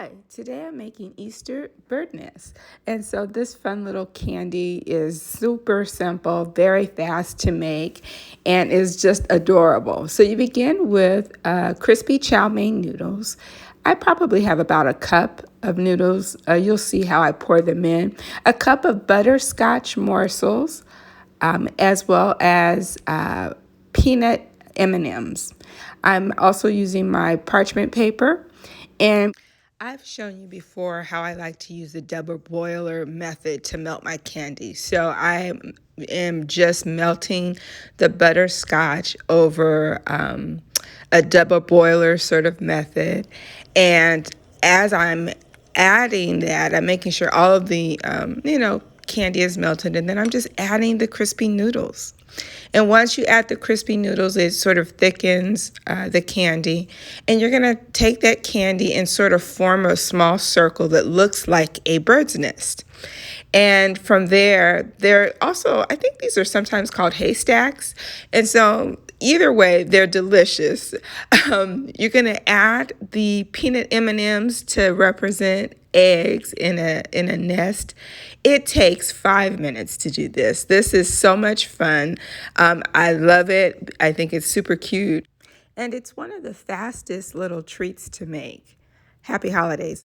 Hi, today I'm making Easter bird nests. And so this fun little candy is super simple, very fast to make, and is just adorable. So you begin with crispy chow mein noodles. I probably have about a cup of noodles. You'll see how I pour them in. A cup of butterscotch morsels, as well as peanut M&ms. I'm also using my parchment paper, and I've shown you before how I like to use the double boiler method to melt my candy. So I am just melting the butterscotch over a double boiler sort of method. And as I'm adding that, I'm making sure all of the, candy is melted. And then I'm just adding the crispy noodles. And once you add the crispy noodles, it sort of thickens the candy. And you're going to take that candy and sort of form a small circle that looks like a bird's nest. And from there, they're also, I think these are sometimes called haystacks. And so either way, they're delicious. You're going to add the peanut M&Ms to represent eggs in a nest. It takes 5 minutes to do this. This is so much fun. I love it. I think it's super cute. And it's one of the fastest little treats to make. Happy holidays.